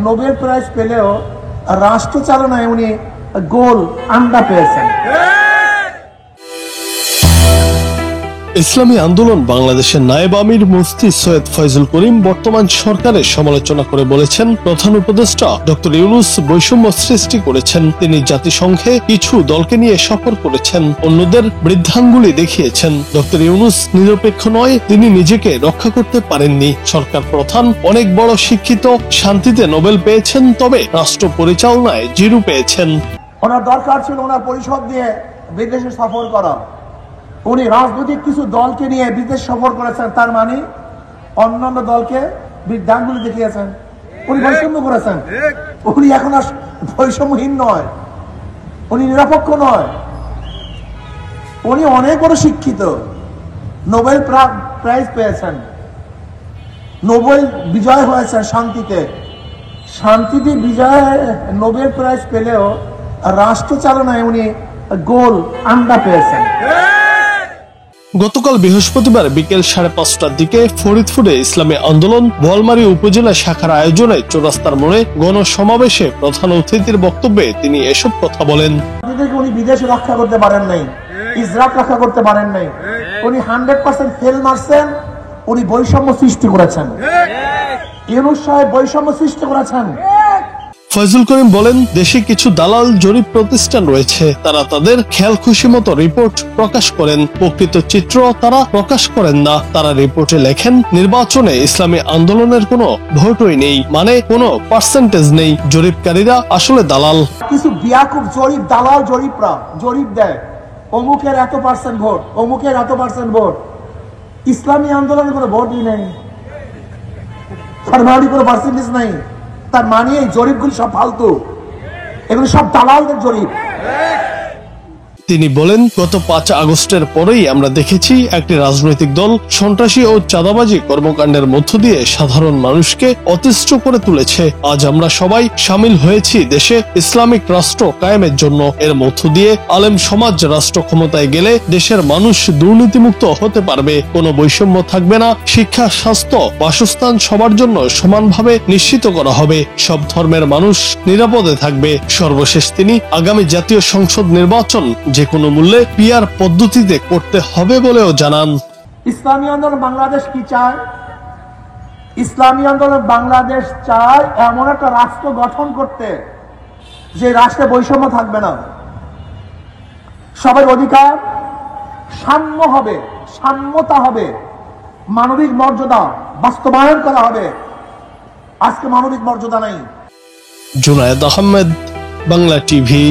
Nobel prize পেলেও রাষ্ট্র চালনায় উনি গোল আন্ডা পেয়েছেন। ইসলামী আন্দোলন বাংলাদেশের নায়েব আমির মুফতি সৈয়দ ফয়জুল করিম বর্তমান সরকারের সমালোচনা করে বলেছেন, প্রধান উপদেষ্টা ডক্টর ইউনূস বৈষম্য সৃষ্টি করেছেন। তিনি জাতিসংঘে কিছু দলকে নিয়ে সফর করেছেন, অন্যদের বৃদ্ধাঙ্গুলি দেখিয়েছেন। ডক্টর ইউনূস নিরপেক্ষ নয়, তিনি নিজেকে রক্ষা করতে পারেননি। সরকার প্রধান অনেক বড় শিক্ষিত, শান্তিতে নোবেল পেয়েছেন, তবে রাষ্ট্র পরিচালনায় জিরো পেয়েছেন। ওনার দরকার ছিল ওনার পরিষদ দিয়ে বিদেশে সফর করা। উনি রাজনৈতিক কিছু দলকে নিয়ে বিদেশ সফর করেছেন, তার মানে অন্যান্য দলকে বৃদ্ধাঙ্গুলি দেখিয়েছেন। উনি বৈষম্য করেছেন। উনি এখন আর বৈষম্যহীন নয়, উনি নিরপেক্ষ নয়, উনি অনেক বড় শিক্ষিত, নোবেল প্রাইজ পেয়েছেন, নোবেল বিজয় হয়েছেন শান্তিতে। শান্তিতে বিজয় নোবেল প্রাইজ পেলেও রাষ্ট্র চালনায় উনি গোল আন্ডা পেয়েছেন। গতকাল বৃহস্পতিবার বিকেল 5:30টার দিকে ফরিদপুরে ইসলামী আন্দোলন বোয়ালমারী উপজেলা শাখার আয়োজনে চৌরাস্তার মোড়ে গণসমাবেশে প্রধান অতিথির বক্তব্যে তিনি এসব কথা বলেন। উনি বিদেশে রক্ষা করতে পারেন নাই, ইসরায়েল রক্ষা করতে পারেন নাই, উনি 100% ফেল মারছেন। উনি বৈষম্য সৃষ্টি করেছেন, ইউনূস সাহেব বৈষম্য সৃষ্টি করেছেন। ফয়জুল করিম বলেন, দেশে কিছু দালাল জরিপ প্রতিষ্ঠান রয়েছে, তারা তাদের খেয়াল খুশি মতো রিপোর্ট প্রকাশ করেন, প্রকৃত চিত্র তারা প্রকাশ করেন না। তারা রিপোর্টে লেখেন নির্বাচনে ইসলামী আন্দোলনের কোনো ভোটই নেই, মানে কোনো পার্সেন্টেজ নেই। জরিপকারীরা আসলে দালাল। কিছু বিয়াকুব জরিপ দালাল জরিপরা জরিপ দেয়, অমুকের এত পার্সেন্ট ভোট, অমুকের এত পার্সেন্ট ভোট। ইসলামী আন্দোলনের কোনো ভোটই নেই, ফরমালি কোনো পার্সেন্টেজ নাই। তার মানে এই জরিপগুলি সব ফালতু, এগুলো সব দালালদের জরিপ। তিনি বলেন, গত 5 আগস্টের পরেই আমরা দেখেছি একটি রাজনৈতিক দল সন্ত্রাসী ও চাঁদাবাজি কর্মকাণ্ডের মধ্য দিয়ে সাধারণ মানুষকে অতিষ্ঠ করে তুলেছে। আজ আমরা সবাই সামিল হয়েছি দেশে ইসলামিক রাষ্ট্র কায়েমের জন্য। এর মধ্য দিয়ে আলেম সমাজ রাষ্ট্র ক্ষমতায় গেলে দেশের মানুষ দুর্নীতিমুক্ত হতে পারবে, কোনো বৈষম্য থাকবে না, শিক্ষা, স্বাস্থ্য, বাসস্থান সবার জন্য সমানভাবে নিশ্চিত করা হবে, সব ধর্মের মানুষ নিরাপদে থাকবে। সর্বশেষ তিনি আগামী জাতীয় সংসদ নির্বাচন যে কোনো মূল্যে পিআর পদ্ধতিতে করতে হবে বলেও জানান। ইসলামী আন্দোলন বাংলাদেশ কি চায়? ইসলামী আন্দোলন বাংলাদেশ চায় এমন একটা রাষ্ট্র গঠন করতে যে রাষ্ট্রে বৈষম্য থাকবে না, সবার অধিকার সাম্য হবে, সাম্যতা হবে, মানবিক মর্যাদা বাস্তবায়ন করা হবে। আজকে মানবিক মর্যাদা নাই। জুনায়েদ আহমেদ, বাংলা টিভি।